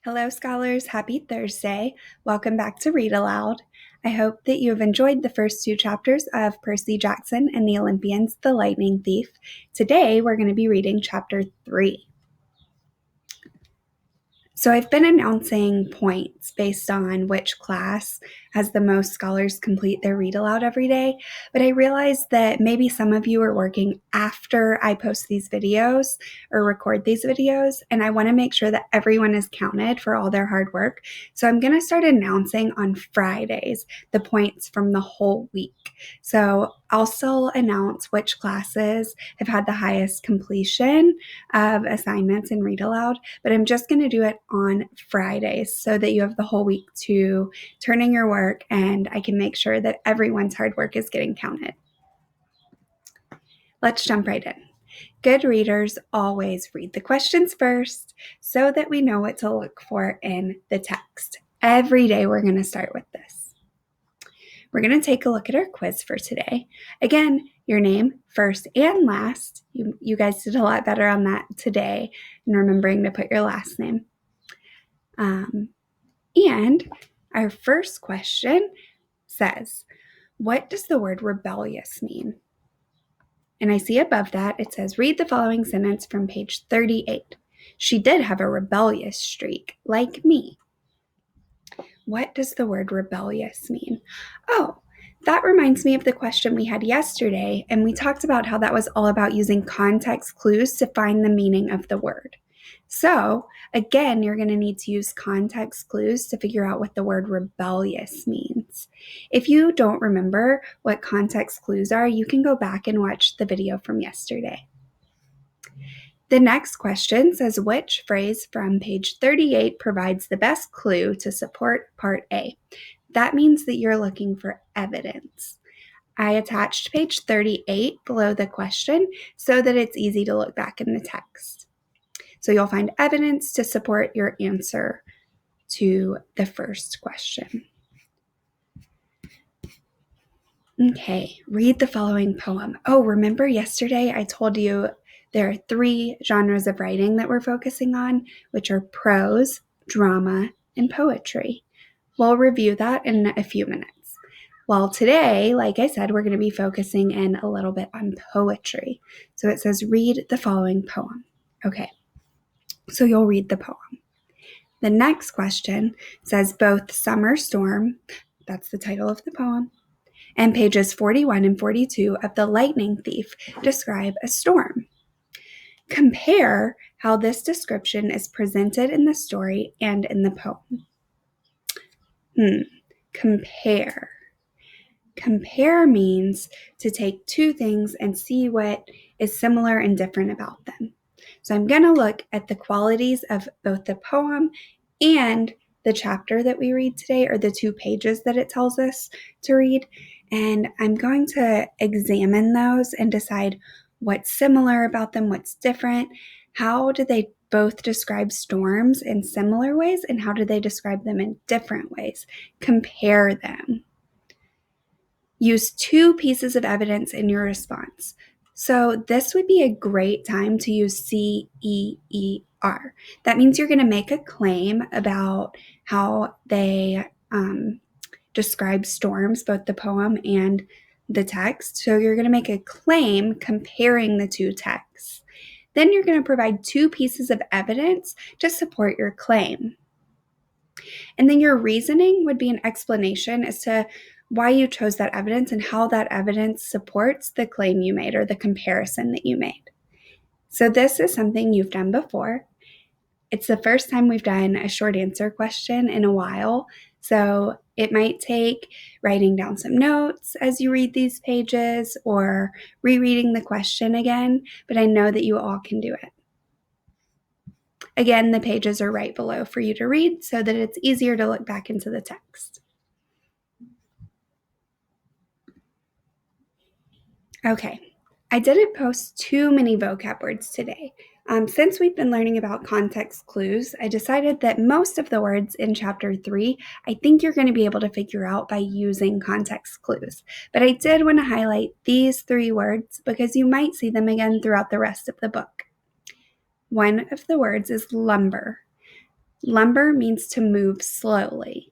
Hello, scholars. Happy Thursday. Welcome back to Read Aloud. I hope that you have enjoyed the first two chapters of Percy Jackson and the Olympians, The Lightning Thief. Today, we're going to be reading chapter 3. So I've been announcing points based on which class has the most scholars complete their read aloud every day, but I realized that maybe some of you are working after I post these videos or record these videos, and I want to make sure that everyone is counted for all their hard work. So I'm going to start announcing on Fridays the points from the whole week. So I'll still announce which classes have had the highest completion of assignments in read aloud, but I'm just going to do it on Fridays so that you have the whole week to turn in your work and I can make sure that everyone's hard work is getting counted. Let's jump right in. Good readers always read the questions first so that we know what to look for in the text. Every day we're going to start with this. We're going to take a look at our quiz for today. Again, your name, first and last. You guys did a lot better on that today and remembering to put your last name. And our first question says, what does the word rebellious mean? And I see above that it says, read the following sentence from page 38. She did have a rebellious streak, like me. What does the word rebellious mean? Oh, that reminds me of the question we had yesterday, and we talked about how that was all about using context clues to find the meaning of the word. So, again, you're going to need to use context clues to figure out what the word rebellious means. If you don't remember what context clues are, you can go back and watch the video from yesterday. The next question says, which phrase from page 38 provides the best clue to support part A? That means that you're looking for evidence. I attached page 38 below the question so that it's easy to look back in the text. So you'll find evidence to support your answer to the first question. Okay, read the following poem. Oh, remember yesterday I told you there are 3 genres of writing that we're focusing on, which are prose, drama, and poetry. We'll review that in a few minutes. Well, today, like I said, we're going to be focusing in a little bit on poetry. So it says, read the following poem. Okay, so you'll read the poem. The next question says, both Summer Storm, that's the title of the poem, and pages 41 and 42 of The Lightning Thief describe a storm. Compare how this description is presented in the story and in the poem. Compare. Compare means to take two things and see what is similar and different about them. So I'm going to look at the qualities of both the poem and the chapter that we read today, or the 2 pages that it tells us to read, and I'm going to examine those and decide what's similar about them, what's different, how do they both describe storms in similar ways, and how do they describe them in different ways. Compare them. Use 2 pieces of evidence in your response. So this would be a great time to use CEER. That means you're going to make a claim about how they describe storms, both the poem and the text. So you're going to make a claim comparing the 2 texts. Then you're going to provide 2 pieces of evidence to support your claim. And then your reasoning would be an explanation as to why you chose that evidence and how that evidence supports the claim you made or the comparison that you made. So this is something you've done before. It's the first time we've done a short answer question in a while, so it might take writing down some notes as you read these pages or rereading the question again, but I know that you all can do it. Again, the pages are right below for you to read so that it's easier to look back into the text. Okay, I didn't post too many vocab words today. Since we've been learning about context clues, I decided that most of the words in chapter 3, I think you're going to be able to figure out by using context clues. But I did want to highlight these 3 words because you might see them again throughout the rest of the book. One of the words is lumber. Lumber means to move slowly.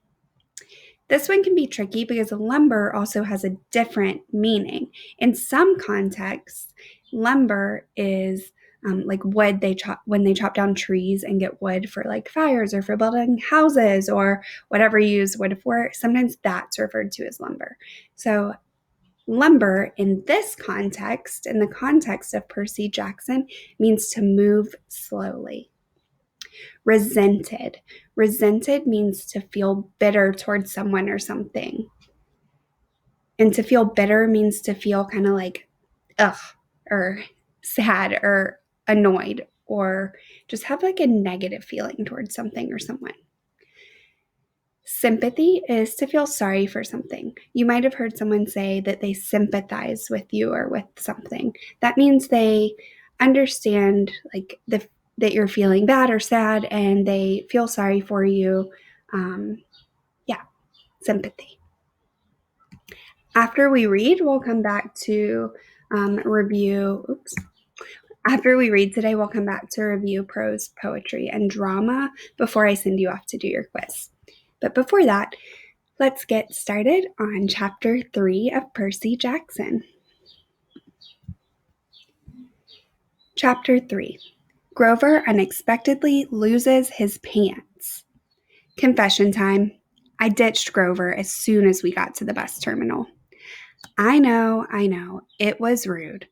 This one can be tricky because lumber also has a different meaning. In some contexts, lumber is like wood they chop when they chop down trees and get wood for like fires or for building houses or whatever you use wood for. Sometimes that's referred to as lumber. So lumber in this context, in the context of Percy Jackson, means to move slowly. Resented. Resented means to feel bitter towards someone or something. And to feel bitter means to feel kind of like, ugh, or sad or annoyed, or just have like a negative feeling towards something or someone. Sympathy is to feel sorry for something. You might have heard someone say that they sympathize with you or with something. That means they understand like that you're feeling bad or sad and they feel sorry for you. Sympathy. After we read, we'll come back to review. After we read today, we'll come back to review prose, poetry, and drama before I send you off to do your quiz. But before that, let's get started on Chapter 3 of Percy Jackson. Chapter 3. Grover unexpectedly loses his pants. Confession time. I ditched Grover as soon as we got to the bus terminal. I know, it was rude.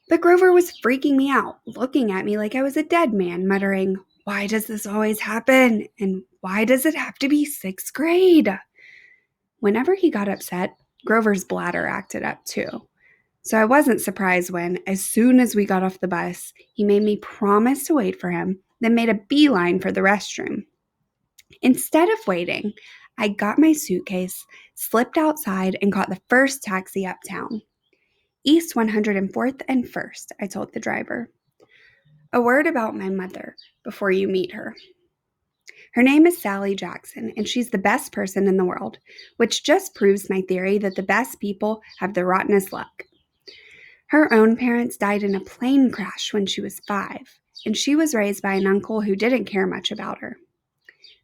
But Grover was freaking me out, looking at me like I was a dead man, muttering, "Why does this always happen? And why does it have to be 6th grade?" Whenever he got upset, Grover's bladder acted up too. So I wasn't surprised when, as soon as we got off the bus, he made me promise to wait for him, then made a beeline for the restroom. Instead of waiting, I got my suitcase, slipped outside, and caught the first taxi uptown. East 104th and 1st, I told the driver. A word about my mother before you meet her. Her name is Sally Jackson, and she's the best person in the world, which just proves my theory that the best people have the rottenest luck. Her own parents died in a plane crash when she was 5, and she was raised by an uncle who didn't care much about her.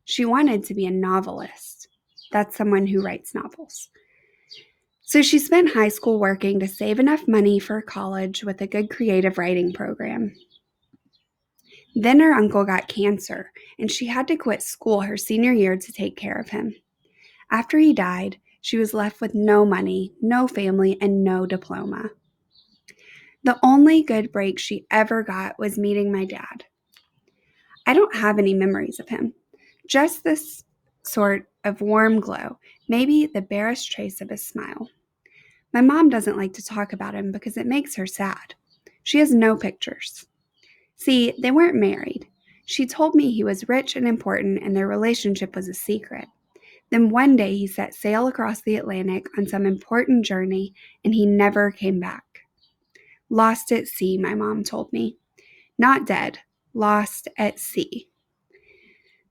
She wanted to be a novelist. That's someone who writes novels. So she spent high school working to save enough money for college with a good creative writing program. Then her uncle got cancer, and she had to quit school her senior year to take care of him. After he died, she was left with no money, no family, and no diploma. The only good break she ever got was meeting my dad. I don't have any memories of him, just this sort of warm glow, maybe the barest trace of a smile. My mom doesn't like to talk about him because it makes her sad. She has no pictures. See, they weren't married. She told me he was rich and important and their relationship was a secret. Then one day he set sail across the Atlantic on some important journey and he never came back. Lost at sea, my mom told me. Not dead, lost at sea.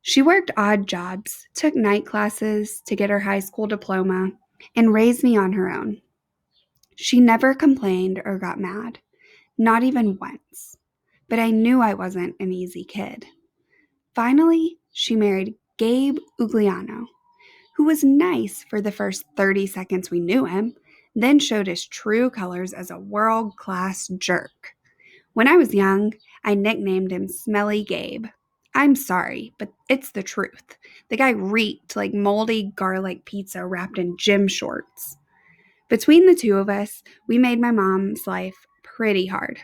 She worked odd jobs, took night classes to get her high school diploma, and raised me on her own. She never complained or got mad, not even once. But I knew I wasn't an easy kid. Finally, she married Gabe Ugliano, who was nice for the first 30 seconds we knew him, then showed his true colors as a world-class jerk. When I was young, I nicknamed him Smelly Gabe. I'm sorry, but it's the truth. The guy reeked like moldy garlic pizza wrapped in gym shorts. Between the two of us, we made my mom's life pretty hard.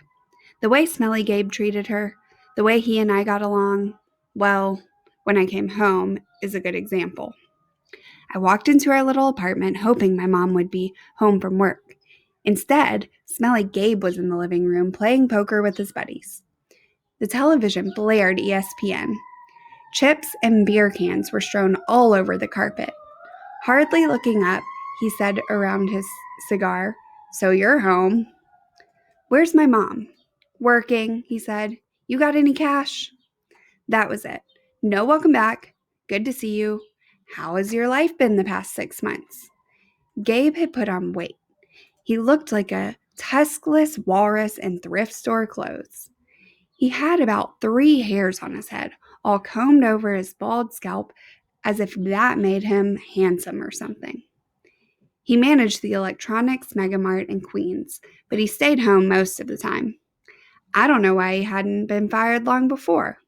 The way Smelly Gabe treated her, the way he and I got along, well, when I came home, is a good example. I walked into our little apartment hoping my mom would be home from work. Instead, Smelly Gabe was in the living room playing poker with his buddies. The television blared ESPN. Chips and beer cans were strewn all over the carpet. Hardly looking up, he said around his cigar, "So you're home." "Where's my mom?" "Working," he said. "You got any cash?" That was it. No welcome back. Good to see you. How has your life been the past 6 months? Gabe had put on weight. He looked like a tuskless walrus in thrift store clothes. He had about 3 hairs on his head, all combed over his bald scalp as if that made him handsome or something. He managed the electronics megamart in Queens, but he stayed home most of the time. I don't know why he hadn't been fired long before.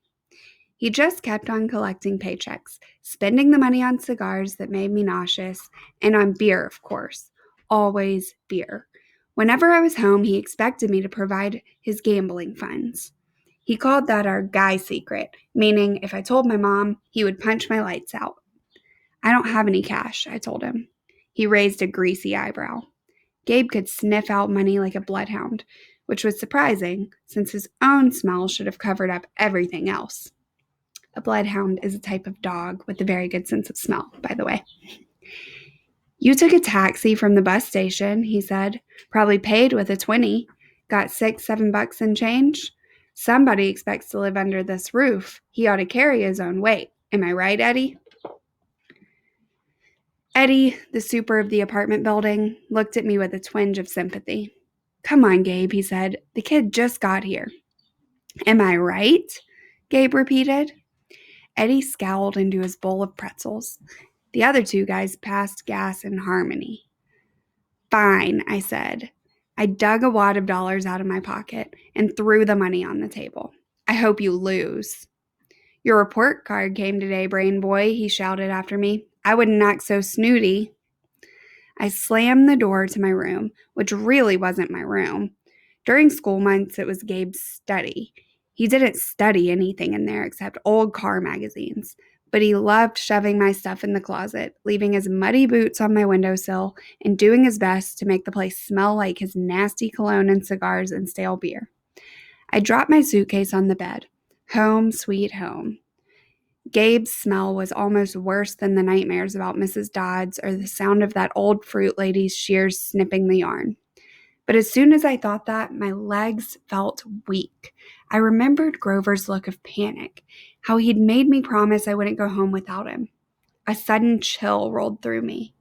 He just kept on collecting paychecks, spending the money on cigars that made me nauseous, and on beer, of course. Always beer. Whenever I was home, he expected me to provide his gambling funds. He called that our guy secret, meaning if I told my mom, he would punch my lights out. I don't have any cash, I told him. He raised a greasy eyebrow. Gabe could sniff out money like a bloodhound, which was surprising since his own smell should have covered up everything else. A bloodhound is a type of dog with a very good sense of smell, by the way. You took a taxi from the bus station, he said. Probably paid with a 20. Got $6-7 in change? Somebody expects to live under this roof. He ought to carry his own weight. Am I right, Eddie? Eddie, the super of the apartment building, looked at me with a twinge of sympathy. Come on, Gabe, he said. The kid just got here. Am I right? Gabe repeated. Eddie scowled into his bowl of pretzels. The other two guys passed gas in harmony. Fine, I said. I dug a wad of dollars out of my pocket and threw the money on the table. I hope you lose. Your report card came today, brain boy, he shouted after me. I wouldn't act so snooty. I slammed the door to my room, which really wasn't my room. During school months, it was Gabe's study. He didn't study anything in there except old car magazines, but he loved shoving my stuff in the closet, leaving his muddy boots on my windowsill, and doing his best to make the place smell like his nasty cologne and cigars and stale beer. I dropped my suitcase on the bed. Home, sweet home. Gabe's smell was almost worse than the nightmares about Mrs. Dodds or the sound of that old fruit lady's shears snipping the yarn. But as soon as I thought that, my legs felt weak. I remembered Grover's look of panic, how he'd made me promise I wouldn't go home without him. A sudden chill rolled through me.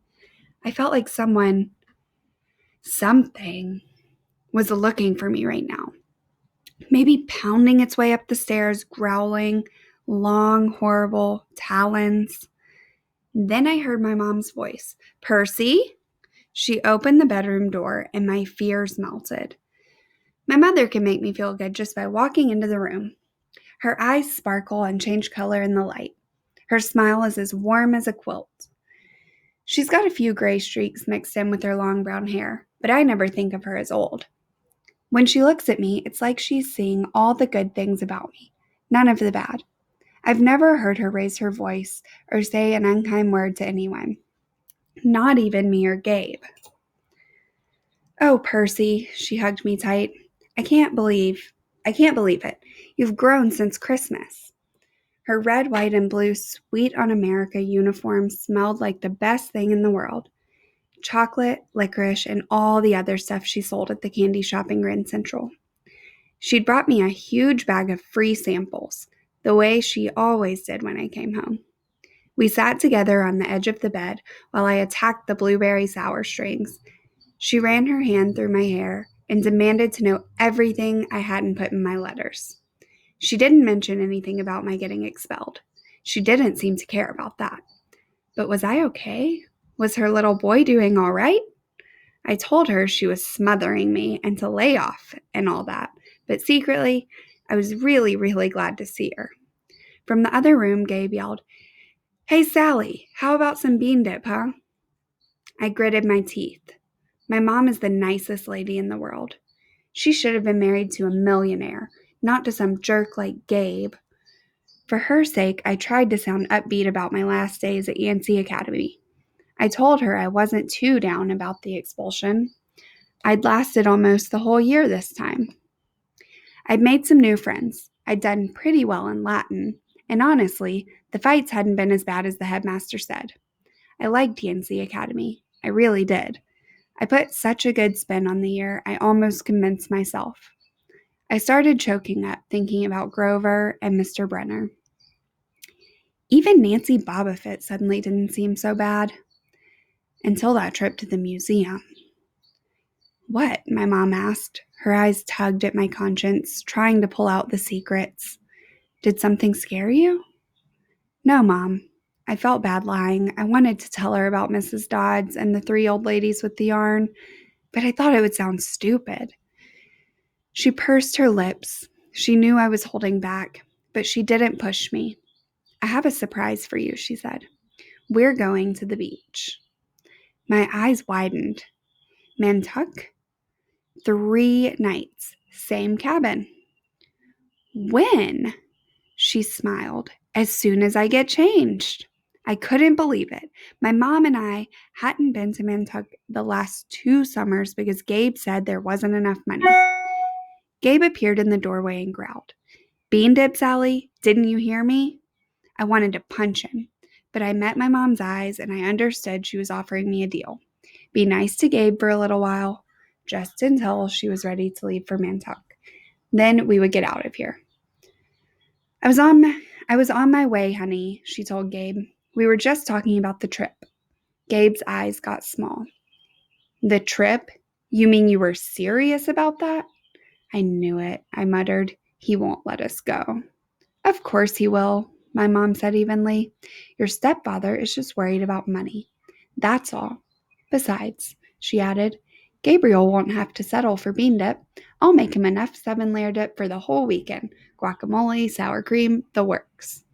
I felt like something, was looking for me right now. Maybe pounding its way up the stairs, growling, long, horrible talons. Then I heard my mom's voice. Percy? She opened the bedroom door and my fears melted. My mother can make me feel good just by walking into the room. Her eyes sparkle and change color in the light. Her smile is as warm as a quilt. She's got a few gray streaks mixed in with her long brown hair, but I never think of her as old. When she looks at me, it's like she's seeing all the good things about me, none of the bad. I've never heard her raise her voice or say an unkind word to anyone, not even me or Gabe. Oh, Percy, she hugged me tight. I can't believe it. You've grown since Christmas. Her red, white, and blue Sweet on America uniform smelled like the best thing in the world. Chocolate, licorice, and all the other stuff she sold at the candy shop in Grand Central. She'd brought me a huge bag of free samples, the way she always did when I came home. We sat together on the edge of the bed while I attacked the blueberry sour strings. She ran her hand through my hair and demanded to know everything I hadn't put in my letters. She didn't mention anything about my getting expelled. She didn't seem to care about that. But was I okay? Was her little boy doing all right? I told her she was smothering me and to lay off and all that, but secretly, I was really, really glad to see her. From the other room, Gabe yelled, Hey, Sally, how about some bean dip, huh? I gritted my teeth. My mom is the nicest lady in the world. She should have been married to a millionaire, not to some jerk like Gabe. For her sake, I tried to sound upbeat about my last days at Yancey Academy. I told her I wasn't too down about the expulsion. I'd lasted almost the whole year this time. I'd made some new friends. I'd done pretty well in Latin, and honestly, the fights hadn't been as bad as the headmaster said. I liked Yancey Academy. I really did. I put such a good spin on the year, I almost convinced myself. I started choking up, thinking about Grover and Mr. Brenner. Even Nancy Bobofit suddenly didn't seem so bad. Until that trip to the museum. What? My mom asked. Her eyes tugged at my conscience, trying to pull out the secrets. Did something scare you? No, Mom. I felt bad lying. I wanted to tell her about Mrs. Dodds and the 3 old ladies with the yarn, but I thought it would sound stupid. She pursed her lips. She knew I was holding back, but she didn't push me. I have a surprise for you, she said. We're going to the beach. My eyes widened. Mantuck? 3 nights. Same cabin. When? She smiled. As soon as I get changed. I couldn't believe it. My mom and I hadn't been to Mantuck the last 2 summers because Gabe said there wasn't enough money. Gabe appeared in the doorway and growled. Bean dip, Sally? Didn't you hear me? I wanted to punch him, but I met my mom's eyes and I understood she was offering me a deal. Be nice to Gabe for a little while, just until she was ready to leave for Mantuck. Then we would get out of here. I was on my way, honey, she told Gabe. We were just talking about the trip. Gabe's eyes got small. The trip? You mean you were serious about that? I knew it, I muttered. He won't let us go. Of course he will, my mom said evenly. Your stepfather is just worried about money. That's all. Besides, she added, Gabriel won't have to settle for bean dip. I'll make him enough 7-layer dip for the whole weekend. Guacamole, sour cream, the works.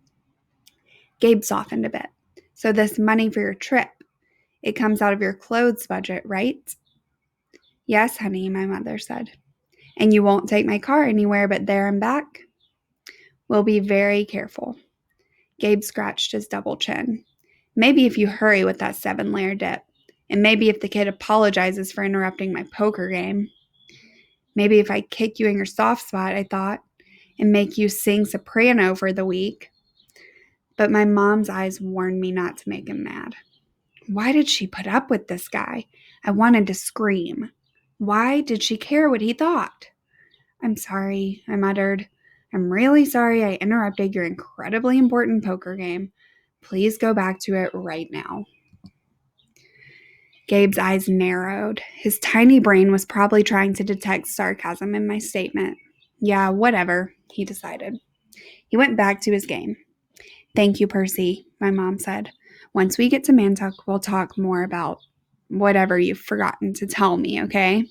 Gabe softened a bit. So this money for your trip, it comes out of your clothes budget, right? Yes, honey, my mother said. And you won't take my car anywhere but there and back? We'll be very careful. Gabe scratched his double chin. Maybe if you hurry with that 7-layer dip. And maybe if the kid apologizes for interrupting my poker game. Maybe if I kick you in your soft spot, I thought, and make you sing soprano for the week. But my mom's eyes warned me not to make him mad. Why did she put up with this guy? I wanted to scream. Why did she care what he thought? I'm sorry, I muttered. I'm really sorry I interrupted your incredibly important poker game. Please go back to it right now. Gabe's eyes narrowed. His tiny brain was probably trying to detect sarcasm in my statement. Yeah, whatever, he decided. He went back to his game. Thank you, Percy, my mom said. Once we get to Mantuck, we'll talk more about whatever you've forgotten to tell me, okay?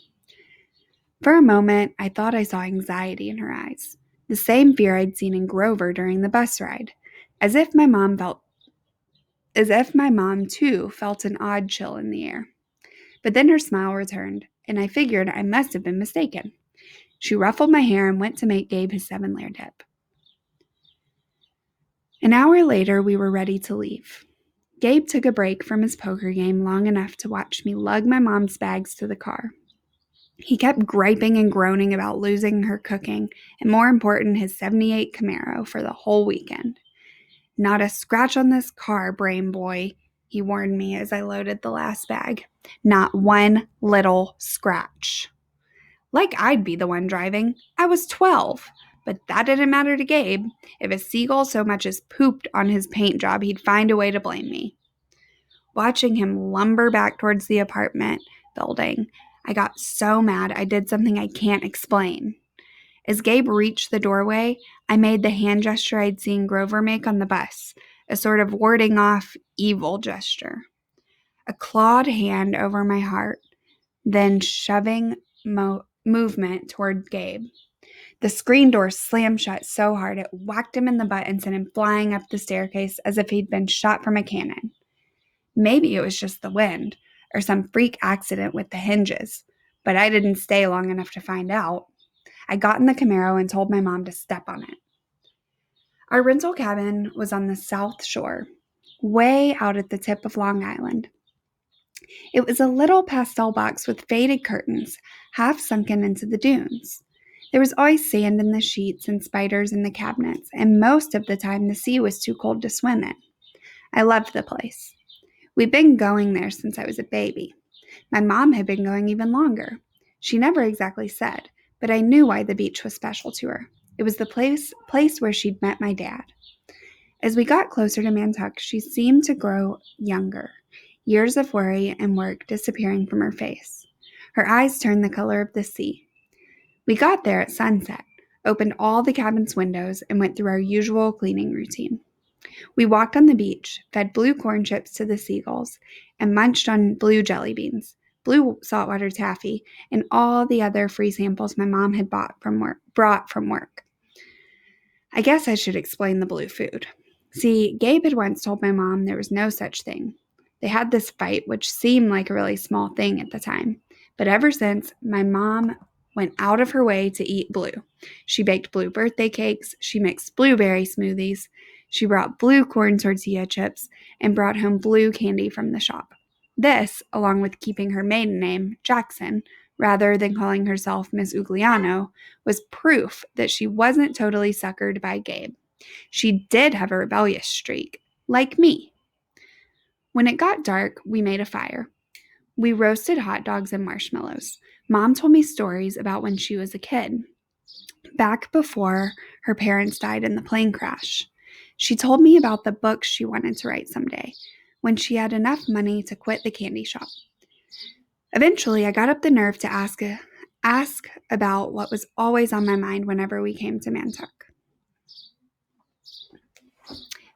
For a moment, I thought I saw anxiety in her eyes, the same fear I'd seen in Grover during the bus ride, as if my mom too felt an odd chill in the air. But then her smile returned, and I figured I must have been mistaken. She ruffled my hair and went to make Gabe his 7-layer dip. An hour later, we were ready to leave. Gabe took a break from his poker game long enough to watch me lug my mom's bags to the car. He kept griping and groaning about losing her cooking, and more important, his 78 Camaro for the whole weekend. Not a scratch on this car, brain boy, he warned me as I loaded the last bag. Not one little scratch. Like I'd be the one driving. I was 12. But that didn't matter to Gabe. If a seagull so much as pooped on his paint job, he'd find a way to blame me. Watching him lumber back towards the apartment building, I got so mad I did something I can't explain. As Gabe reached the doorway, I made the hand gesture I'd seen Grover make on the bus, a sort of warding off evil gesture. A clawed hand over my heart, then shoving movement toward Gabe. The screen door slammed shut so hard it whacked him in the butt and sent him flying up the staircase as if he'd been shot from a cannon. Maybe it was just the wind, or some freak accident with the hinges, but I didn't stay long enough to find out. I got in the Camaro and told my mom to step on it. Our rental cabin was on the South Shore, way out at the tip of Long Island. It was a little pastel box with faded curtains, half sunken into the dunes. There was always sand in the sheets and spiders in the cabinets, and most of the time the sea was too cold to swim in. I loved the place. We'd been going there since I was a baby. My mom had been going even longer. She never exactly said, but I knew why the beach was special to her. It was the place where she'd met my dad. As we got closer to Mantuck, she seemed to grow younger, years of worry and work disappearing from her face. Her eyes turned the color of the sea. We got there at sunset, opened all the cabin's windows, and went through our usual cleaning routine. We walked on the beach, fed blue corn chips to the seagulls, and munched on blue jelly beans, blue saltwater taffy, and all the other free samples my mom had brought from work. I guess I should explain the blue food. See, Gabe had once told my mom there was no such thing. They had this fight, which seemed like a really small thing at the time. But ever since, my mom went out of her way to eat blue. She baked blue birthday cakes, she mixed blueberry smoothies, she brought blue corn tortilla chips, and brought home blue candy from the shop. This, along with keeping her maiden name, Jackson, rather than calling herself Miss Ugliano, was proof that she wasn't totally suckered by Gabe. She did have a rebellious streak, like me. When it got dark, we made a fire. We roasted hot dogs and marshmallows. Mom told me stories about when she was a kid, back before her parents died in the plane crash. She told me about the books she wanted to write someday, when she had enough money to quit the candy shop. Eventually, I got up the nerve to ask about what was always on my mind whenever we came to Mantuck.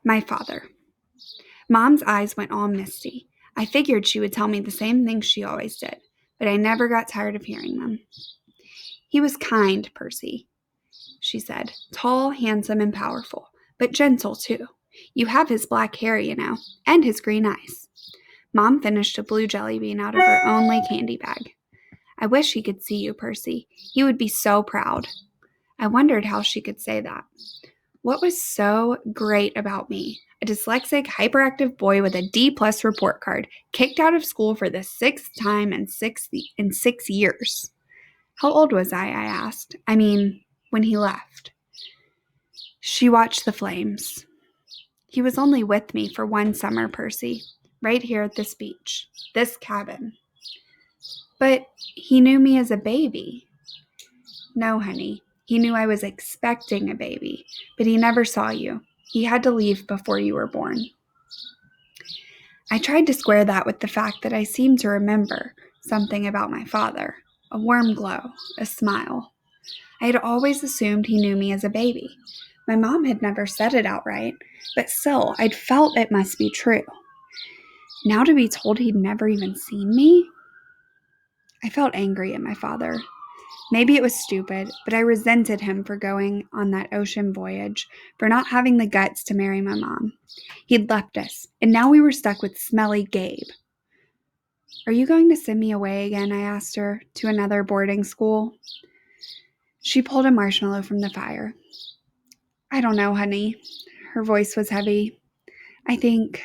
My father. Mom's eyes went all misty. I figured she would tell me the same things she always did, but I never got tired of hearing them. He was kind, Percy, she said. Tall, handsome, and powerful, but gentle too. You have his black hair, you know, and his green eyes. Mom finished a blue jelly bean out of her only candy bag. I wish he could see you, Percy. He would be so proud. I wondered how she could say that. What was so great about me? A dyslexic, hyperactive boy with a D+ report card, kicked out of school for the sixth time in 6 years. How old was I asked. I mean, when he left. She watched the flames. He was only with me for one summer, Percy, right here at this beach, this cabin. But he knew me as a baby. No, honey, he knew I was expecting a baby, but he never saw you. He had to leave before you were born. I tried to square that with the fact that I seemed to remember something about my father, a warm glow, a smile. I had always assumed he knew me as a baby. My mom had never said it outright, but still, I'd felt it must be true. Now to be told he'd never even seen me? I felt angry at my father. Maybe it was stupid, but I resented him for going on that ocean voyage, for not having the guts to marry my mom. He'd left us, and now we were stuck with smelly Gabe. Are you going to send me away again, I asked her, to another boarding school? She pulled a marshmallow from the fire. I don't know, honey. Her voice was heavy. I think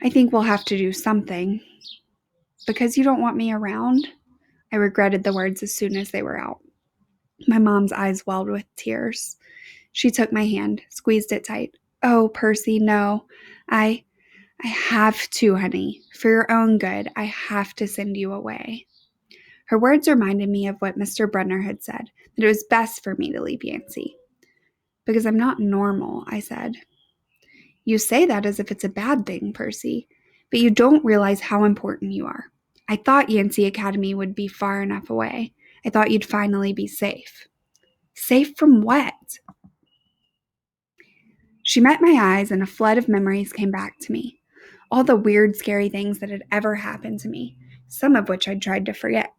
we'll have to do something. Because you don't want me around? I regretted the words as soon as they were out. My mom's eyes welled with tears. She took my hand, squeezed it tight. Oh, Percy, no. I have to, honey. For your own good, I have to send you away. Her words reminded me of what Mr. Brunner had said, that it was best for me to leave Yancey. Because I'm not normal, I said. You say that as if it's a bad thing, Percy, but you don't realize how important you are. I thought Yancey Academy would be far enough away. I thought you'd finally be safe. Safe from what? She met my eyes and a flood of memories came back to me. All the weird, scary things that had ever happened to me, some of which I'd tried to forget.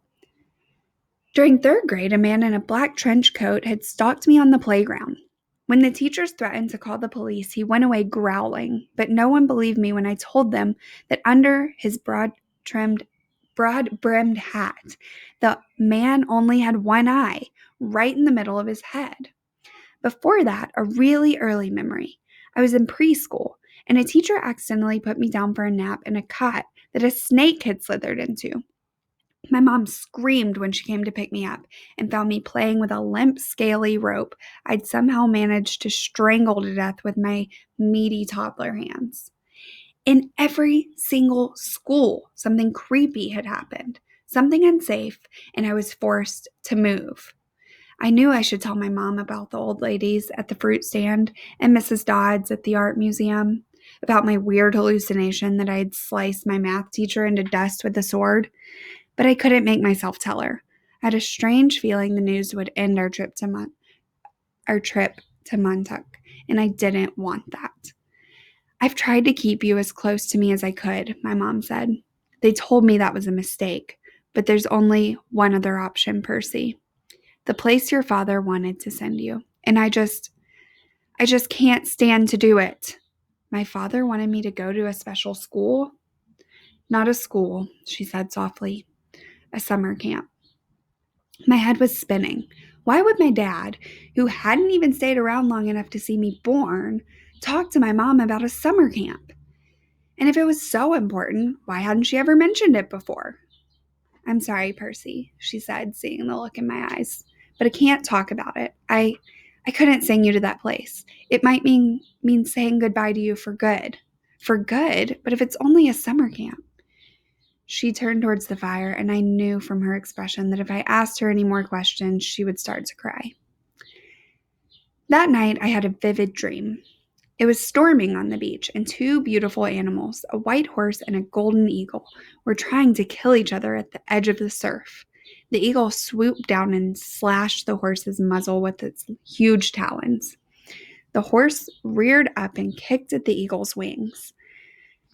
During 3rd grade, a man in a black trench coat had stalked me on the playground. When the teachers threatened to call the police, he went away growling, but no one believed me when I told them that under his broad-brimmed hat, the man only had one eye, right in the middle of his head. Before that, a really early memory. I was in preschool, and a teacher accidentally put me down for a nap in a cot that a snake had slithered into. My mom screamed when she came to pick me up and found me playing with a limp, scaly rope I'd somehow managed to strangle to death with my meaty toddler hands. In every single school, something creepy had happened, something unsafe, and I was forced to move. I knew I should tell my mom about the old ladies at the fruit stand and Mrs. Dodds at the art museum, about my weird hallucination that I had sliced my math teacher into dust with a sword, but I couldn't make myself tell her. I had a strange feeling the news would end our trip to our trip to Montauk, and I didn't want that. I've tried to keep you as close to me as I could, my mom said. They told me that was a mistake, but there's only one other option, Percy. The place your father wanted to send you. And I just can't stand to do it. My father wanted me to go to a special school. Not a school, she said softly. A summer camp. My head was spinning. Why would my dad, who hadn't even stayed around long enough to see me born, talk to my mom about a summer camp? And if it was so important, why hadn't she ever mentioned it before? I'm sorry, Percy, she said, seeing the look in my eyes, but I can't talk about it. I couldn't send you to that place. It might mean saying goodbye to you for good. For good? But if it's only a summer camp. She turned towards the fire, and I knew from her expression that if I asked her any more questions, she would start to cry. That night, I had a vivid dream. It was storming on the beach, and two beautiful animals, a white horse and a golden eagle, were trying to kill each other at the edge of the surf. The eagle swooped down and slashed the horse's muzzle with its huge talons. The horse reared up and kicked at the eagle's wings.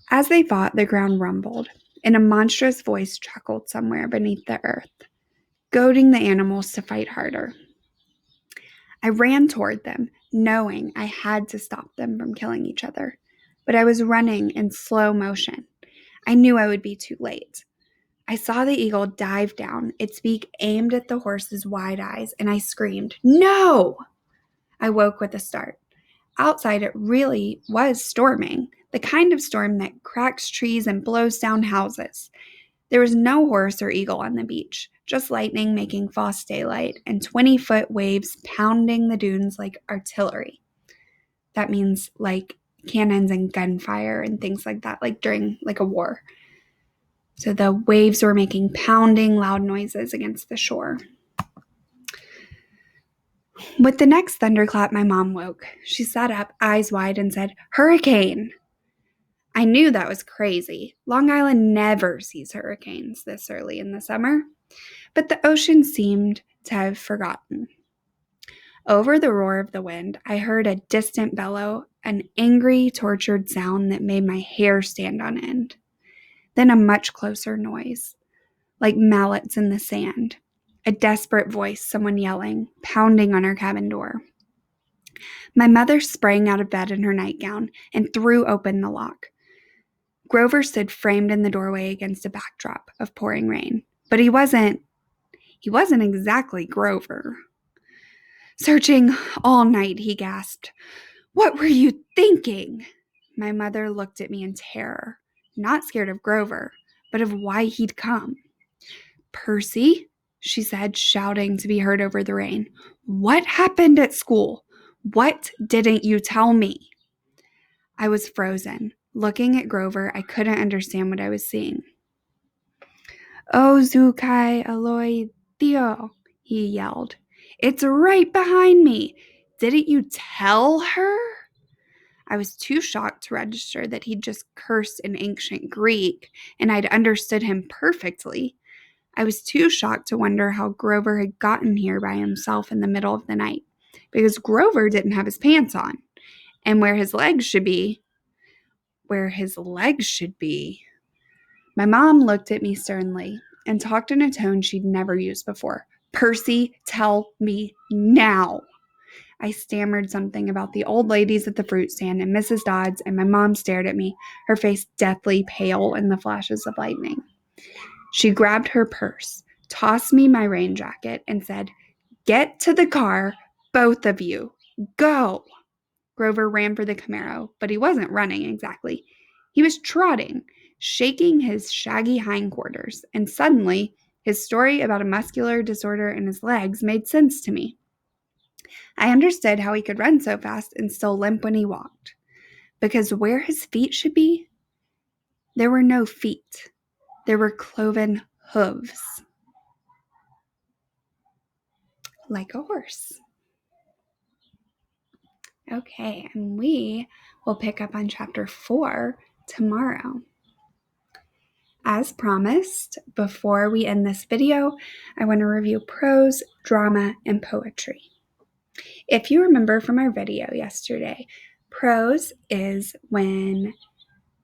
As they fought, the ground rumbled, and a monstrous voice chuckled somewhere beneath the earth, goading the animals to fight harder. I ran toward them, knowing I had to stop them from killing each other. But I was running in slow motion. I knew I would be too late. I saw the eagle dive down, its beak aimed at the horse's wide eyes, and I screamed, "No!" I woke with a start. Outside, it really was storming, the kind of storm that cracks trees and blows down houses. There was no horse or eagle on the beach, just lightning making false daylight and 20-foot waves pounding the dunes like artillery. That means like cannons and gunfire and things like that, like during like a war. So the waves were making pounding loud noises against the shore. With the next thunderclap, my mom woke. She sat up, eyes wide, and said, "Hurricane!" I knew that was crazy. Long Island never sees hurricanes this early in the summer, but the ocean seemed to have forgotten. Over the roar of the wind, I heard a distant bellow, an angry, tortured sound that made my hair stand on end. Then a much closer noise, like mallets in the sand. A desperate voice, someone yelling, pounding on our cabin door. My mother sprang out of bed in her nightgown and threw open the lock. Grover stood framed in the doorway against a backdrop of pouring rain. But he wasn't exactly Grover. "Searching all night," he gasped. "What were you thinking?" My mother looked at me in terror, not scared of Grover, but of why he'd come. "Percy," she said, shouting to be heard over the rain, "what happened at school? What didn't you tell me?" I was frozen. Looking at Grover, I couldn't understand what I was seeing. "Oh, Zukai Aloy Theo," he yelled. "It's right behind me. Didn't you tell her?" I was too shocked to register that he'd just cursed in ancient Greek, and I'd understood him perfectly. I was too shocked to wonder how Grover had gotten here by himself in the middle of the night, because Grover didn't have his pants on, and where his legs should be. My mom looked at me sternly and talked in a tone she'd never used before. "Percy, tell me now." I stammered something about the old ladies at the fruit stand and Mrs. Dodds, and my mom stared at me, her face deathly pale in the flashes of lightning. She grabbed her purse, tossed me my rain jacket, and said, "Get to the car, both of you. Go." Grover ran for the Camaro, but he wasn't running exactly. He was trotting, shaking his shaggy hindquarters, and suddenly his story about a muscular disorder in his legs made sense to me. I understood how he could run so fast and still limp when he walked. Because where his feet should be, there were no feet. There were cloven hooves. Like a horse. Okay, and we will pick up on chapter 4 tomorrow. As promised, before we end this video, I want to review prose, drama, and poetry. If you remember from our video yesterday, prose is when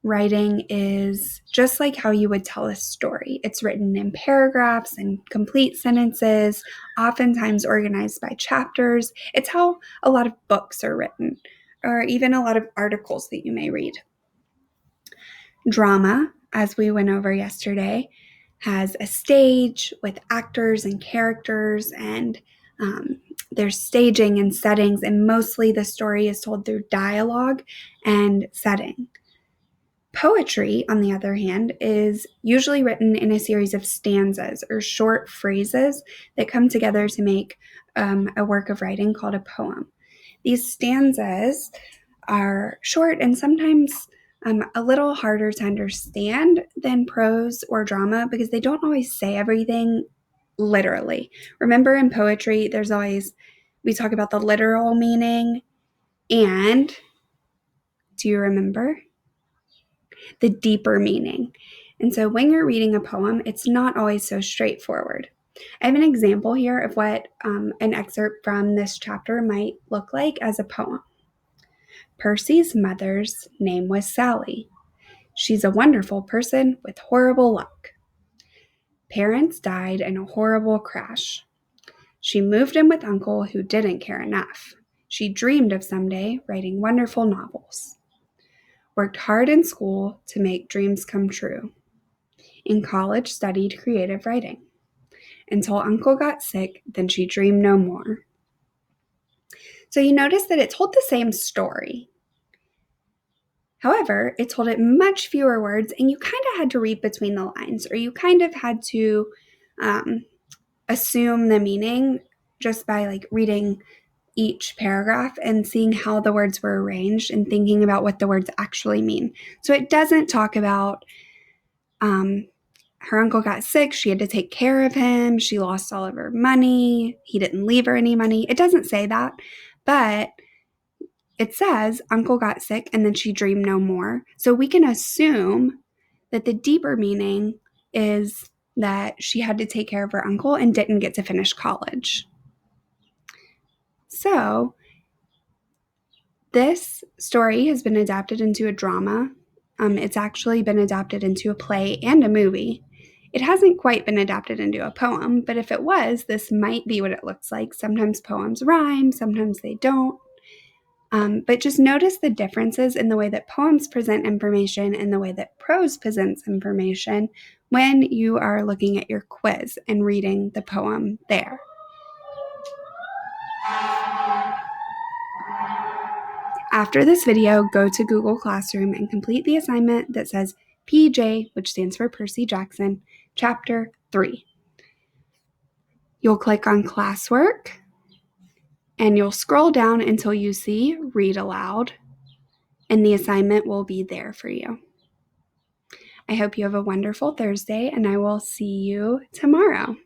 writing is just like how you would tell a story. It's written in paragraphs and complete sentences, oftentimes organized by chapters. It's how a lot of books are written, or even a lot of articles that you may read. Drama, as we went over yesterday, has a stage with actors and characters, and there's staging and settings, and mostly the story is told through dialogue and setting. Poetry, on the other hand, is usually written in a series of stanzas or short phrases that come together to make a work of writing called a poem. These stanzas are short and sometimes a little harder to understand than prose or drama because they don't always say everything literally. Remember, in poetry, we talk about the literal meaning and, do you remember? The deeper meaning. And so when you're reading a poem, it's not always so straightforward. I have an example here of what an excerpt from this chapter might look like as a poem. Percy's mother's name was Sally. She's a wonderful person with horrible luck. Parents died in a horrible crash. She moved in with Uncle, who didn't care enough. She dreamed of someday writing wonderful novels. Worked hard in school to make dreams come true. In college, studied creative writing. Until Uncle got sick, then she dreamed no more. So you notice that it told the same story. However, it told it much fewer words, and you kind of had to read between the lines, or you kind of had to assume the meaning just by reading each paragraph and seeing how the words were arranged and thinking about what the words actually mean. So it doesn't talk about her uncle got sick, she had to take care of him, she lost all of her money, he didn't leave her any money. It doesn't say that, but it says Uncle got sick and then she dreamed no more. So we can assume that the deeper meaning is that she had to take care of her uncle and didn't get to finish college. So this story has been adapted into a drama. It's actually been adapted into a play and a movie. It hasn't quite been adapted into a poem, but if it was, this might be what it looks like. Sometimes poems rhyme, sometimes they don't. But just notice the differences in the way that poems present information and the way that prose presents information when you are looking at your quiz and reading the poem there. After this video, go to Google Classroom and complete the assignment that says PJ, which stands for Percy Jackson, Chapter 3. You'll click on Classwork, and you'll scroll down until you see Read Aloud, and the assignment will be there for you. I hope you have a wonderful Thursday, and I will see you tomorrow.